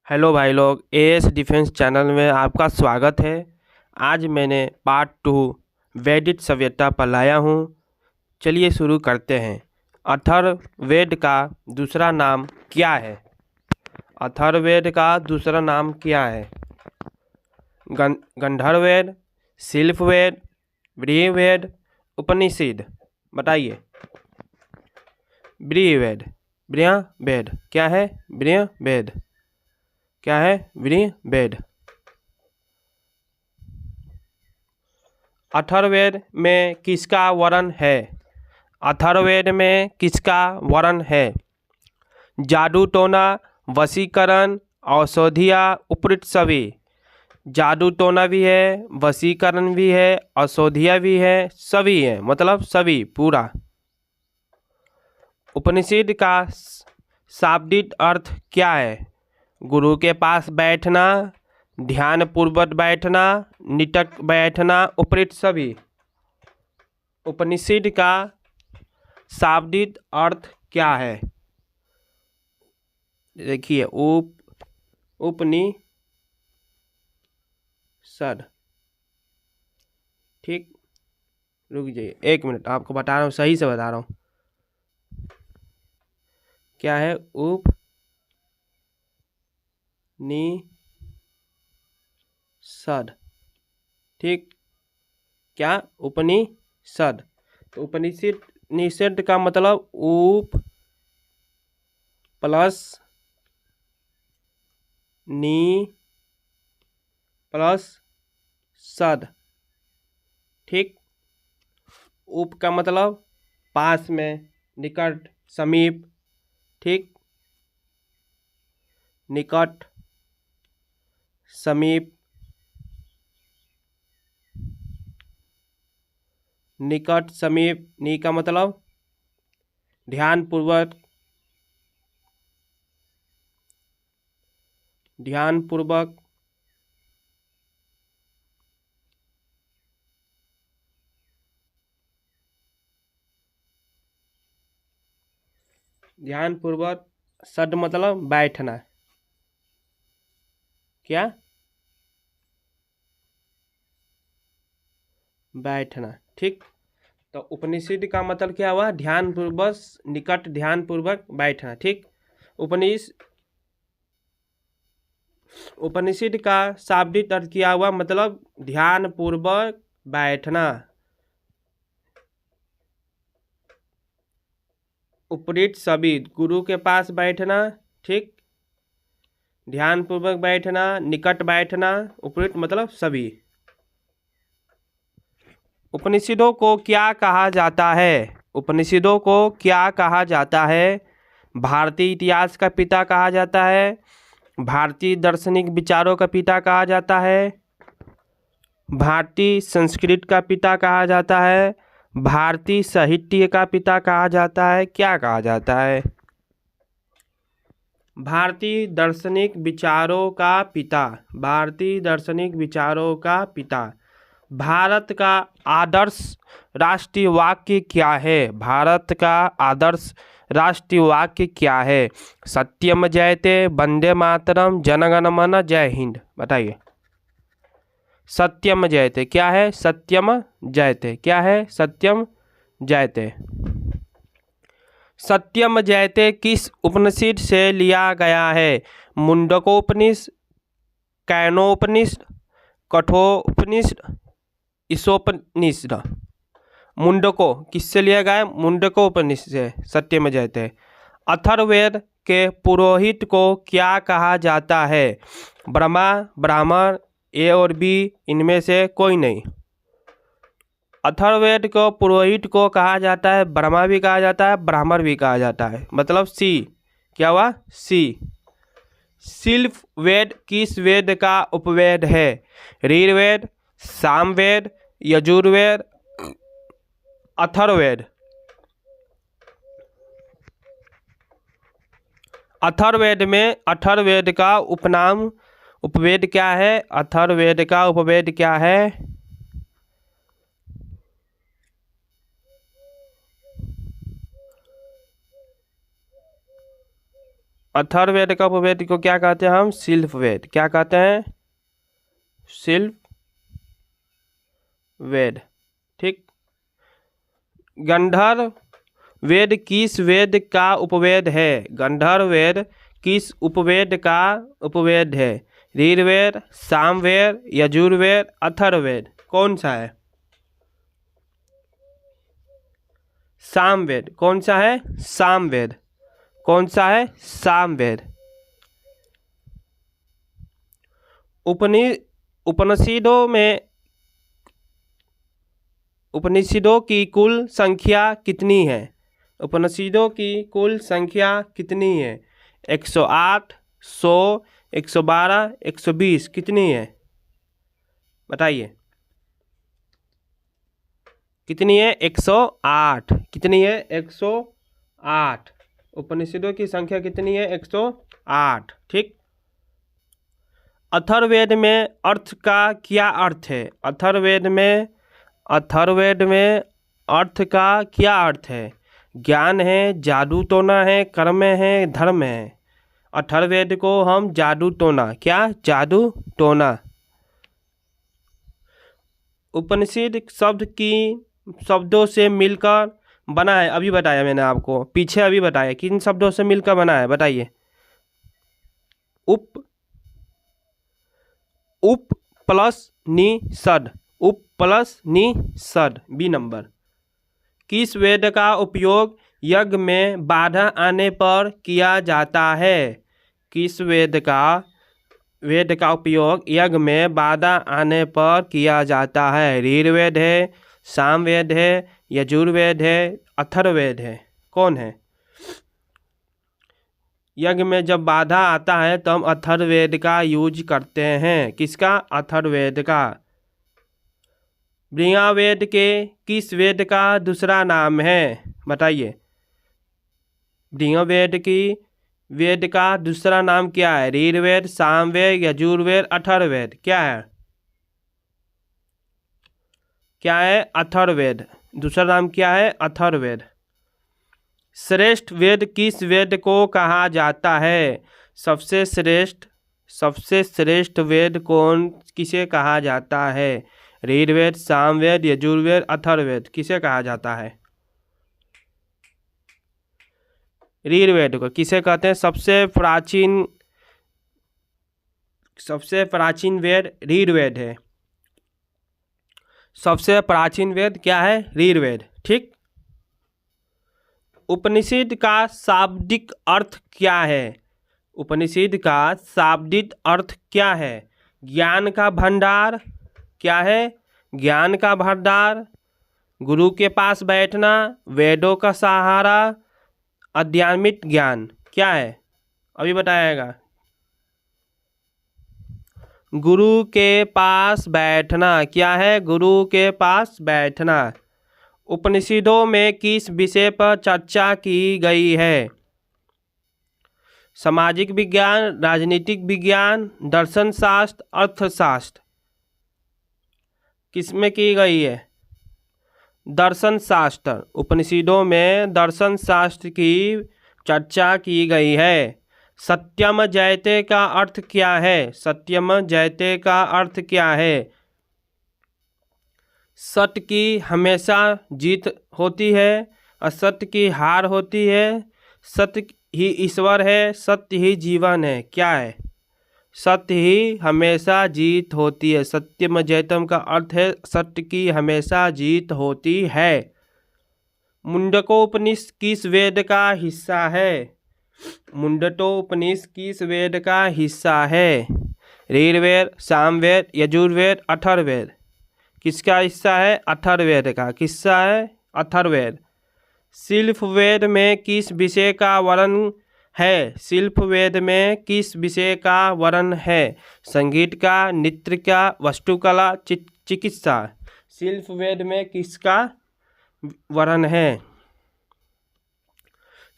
Hello भाई लोग, as defence channel में आपका स्वागत है। आज मैंने पार्ट 2 वैदिक सभ्यता पर लाया हूँ। चलिए शुरू करते हैं। अथर्ववेद का दूसरा नाम क्या है? अथर्ववेद का दूसरा नाम क्या है? गंधर्ववेद, शिल्पवेद, ब्रह्मवेद, उपनिषद। बताइए। ब्रह्मवेद। ब्रह्मवेद क्या है? ब्रह्मवेद क्या है? ब्रह्मवेद। अथर्ववेद में किसका वर्णन है? अथर्ववेद में किसका वर्णन है? जादू टोना, वशीकरण, औषधिया, उपरीत सभी। जादू टोना भी है, वशीकरण भी है, औषधिया भी है, सभी है, मतलब सभी पूरा। उपनिषद का शाब्दिक अर्थ क्या है? गुरु के पास बैठना, ध्यान पूर्वक बैठना, निटक बैठना, उपरीत सभी। उपनिषद का शाब्दिक अर्थ क्या है? देखिए, उपनिषद। ठीक, रुक जाइए 1 मिनट, आपको बता रहा हूँ, सही से बता रहा हूँ। क्या है? उपनिषद। ठीक, क्या? उपनिषद। तो उपनिषद निषद का मतलब उप प्लस नी प्लस सद। ठीक, उप का मतलब पास में, निकट, समीप। ठीक, निकट, समीप, निकट, समीप। नी का मतलब ध्यानपूर्वक, ध्यानपूर्वक। ध्यानपूर्वक। सद मतलब बैठना। क्या? बैठना। ठीक, तो उपनिषद का मतलब क्या हुआ? ध्यानपूर्वक, निकट, ध्यानपूर्वक बैठना। ठीक, उपनिषद का शाब्दिक अर्थ किया हुआ मतलब ध्यानपूर्वक बैठना। उपरीत सभी, गुरु के पास बैठना। ठीक, ध्यानपूर्वक बैठना, निकट बैठना, उपरीत मतलब सभी। उपनिषदों को क्या कहा जाता है? उपनिषदों को क्या कहा जाता है? भारतीय इतिहास का पिता कहा जाता है, भारतीय दार्शनिक विचारों का पिता कहा जाता है, भारतीय संस्कृत का पिता कहा जाता है, भारतीय साहित्य का पिता कहा जाता है। क्या कहा जाता है? भारतीय दार्शनिक विचारों का पिता। भारतीय दार्शनिक विचारों का पिता। भारत का आदर्श राष्ट्रीय वाक्य क्या है? भारत का आदर्श राष्ट्रीय वाक्य क्या है? सत्यम जयते, वंदे मातरम, जनगण मन, जय हिंद। बताइए। सत्यम जयते क्या है? सत्यम जयते क्या है? सत्यम जयते। सत्यम जयते किस उपनिषद से लिया गया है? मुंडकोपनिषद, कैनोपनिषद, कठोपनिषद, ईशोपनिषद। मुंडको किससे लिया गया है? मुंडको उपनिषद से सत्यम जयते। अथर्ववेद के पुरोहित को क्या कहा जाता है? ब्रह्मा, ब्राह्मण, ए और बी, इनमें से कोई नहीं। अथर्ववेद को पुरोहित को कहा जाता है, ब्रह्मा भी कहा जाता है, ब्राह्मण भी कहा जाता है, मतलब सी। क्या हुआ? सी। शिल्प वेद किस वेद का उपवेद है? ऋग्वेद, सामवेद, यजुर्वेद, अथर्ववेद। अथर्ववेद में अथर्ववेद का उपनाम उपवेद क्या है? अथर्ववेद का उपवेद क्या है? अथर्ववेद का उपवेद को क्या कहते हैं हम? शिल्प वेद। क्या कहते हैं? शिल्प वेद। ठीक। गंधर्व वेद किस वेद का उपवेद है? गंधर्व वेद किस उपवेद का उपवेद है? ऋग्वेद, सामवेद, यजुर्वेद, अथर्ववेद, कौन सा है? सामवेद। कौन सा है? सामवेद। कौन सा है? सामवेद। उपनिषदों की कुल संख्या कितनी है? उपनिषदों की कुल संख्या कितनी है? 108, 100, 112, 120, कितनी है? बताइए कितनी है? 108। कितनी है? 108। उपनिषदों की संख्या कितनी है? 108। ठीक। अथर्ववेद में अर्थ का क्या अर्थ है? अथर्ववेद में अर्थ का क्या अर्थ है? ज्ञान है, जादू टोना है, कर्म है, धर्म है। अथर्ववेद को हम जादू टोना, क्या? जादू टोना। उपनिषद शब्दों से मिलकर बना है। अभी बताया मैंने आपको, पीछे अभी बताया किन शब्दों से मिलकर बना है, बताइए। उप प्लस निषद। उप प्लस निषद, बी नंबर। किस वेद का उपयोग यज्ञ में बाधा आने पर किया जाता है? किस वेद का उपयोग यज्ञ में बाधा आने पर किया जाता है? ऋग्वेद है, सामवेद है, यजुर्वेद है, अथर्ववेद है, कौन है? यज्ञ में जब बाधा आता है तो हम अथर्ववेद का यूज करते हैं। किसका? अथर्ववेद का। ब्रह्मवेद के किस वेद का दूसरा नाम है? बताइए। वेद का दूसरा नाम क्या है? ऋग्वेद, सामवेद, यजुर्वेद, अथर्ववेद, क्या है? क्या है? अथर्ववेद। दूसरा नाम क्या है? अथर्ववेद। श्रेष्ठ वेद किस वेद को कहा जाता है? सबसे श्रेष्ठ वेद किसे कहा जाता है? ऋग्वेद, सामवेद, यजुर्वेद, अथर्ववेद, किसे कहा जाता है? ऋग्वेद को किसे कहते हैं? सबसे प्राचीन वेद ऋग्वेद है। सबसे प्राचीन वेद क्या है? ऋग्वेद। ठीक। उपनिषद का शाब्दिक अर्थ क्या है? उपनिषद का शाब्दिक अर्थ क्या है? ज्ञान का भंडार। क्या है? ज्ञान का भंडार। गुरु के पास बैठना, वेदों का सहारा, आध्यात्मिक ज्ञान, क्या है? अभी बताएगा। गुरु के पास बैठना, क्या है? गुरु के पास बैठना। उपनिषदों में किस विषय पर चर्चा की गई है? सामाजिक विज्ञान, राजनीतिक विज्ञान, दर्शन शास्त्र, अर्थशास्त्र, किसमें की गई है? दर्शन शास्त्र। उपनिषदों में दर्शन शास्त्र की चर्चा की गई है। सत्यम जयते का अर्थ क्या है? सत्यम जयते का अर्थ क्या है? सत्य की हमेशा जीत होती है, असत्य की हार होती है। सत्य ही ईश्वर है, सत्य ही जीवन है, क्या है? सत्य ही हमेशा जीत होती है। सत्यम जयतम का अर्थ है सत्य की हमेशा जीत होती है। मुंडकोपनिषद किस वेद का हिस्सा है? मुंडकोपनिषद किस वेद का हिस्सा है? ऋग्वेद, सामवेद, यजुर्वेद, अथर्ववेद, किसका हिस्सा है? अथर्ववेद का। किसका है? अथर्ववेद। शिल्प वेद में किस विषय का वर्णन है? शिल्प वेद में किस विषय का वर्णन है? संगीत का, नृत्य का, वास्तुकला, चिकित्सा। शिल्प वेद में किसका वर्णन है?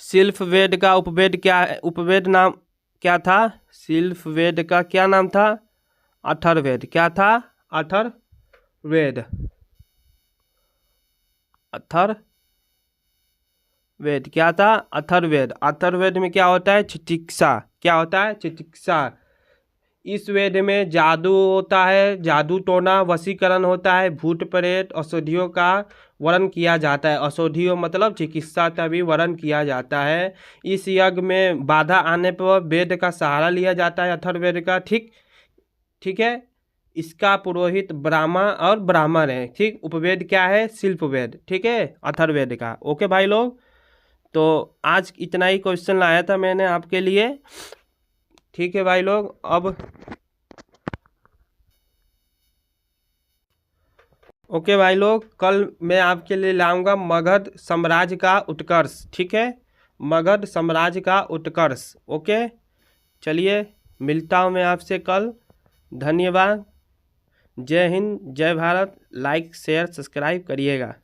शिल्प वेद का उपवेद क्या है? उपवेद नाम क्या था? शिल्प वेद का क्या नाम था? अथर्ववेद। क्या था? अथर्ववेद। वेद क्या था? अथर्ववेद। अथर्ववेद में क्या होता है? चिकित्सा। क्या होता है? चिकित्सा। इस वेद में जादू होता है, जादू टोना वशीकरण होता है, भूत प्रेत औषधियों का वर्णन किया जाता है। औषधियों मतलब चिकित्सा का भी वर्णन किया जाता है। इस यज्ञ में बाधा आने पर वेद का सहारा लिया जाता है, अथर्ववेद का। ठीक ठीक है। इसका पुरोहित ब्राह्मण और ब्राह्मण है। ठीक। उपवेद क्या है? शिल्पवेद। ठीक है, अथर्ववेद का। ओके भाई लोग, तो आज इतना ही क्वेश्चन लाया था मैंने आपके लिए। ठीक है भाई लोग, अब ओके भाई लोग, कल मैं आपके लिए लाऊंगा मगध साम्राज्य का उत्कर्ष। ठीक है, मगध साम्राज्य का उत्कर्ष। ओके, चलिए मिलता हूँ मैं आपसे कल। धन्यवाद। जय हिंद, जय भारत। लाइक शेयर सब्सक्राइब करिएगा।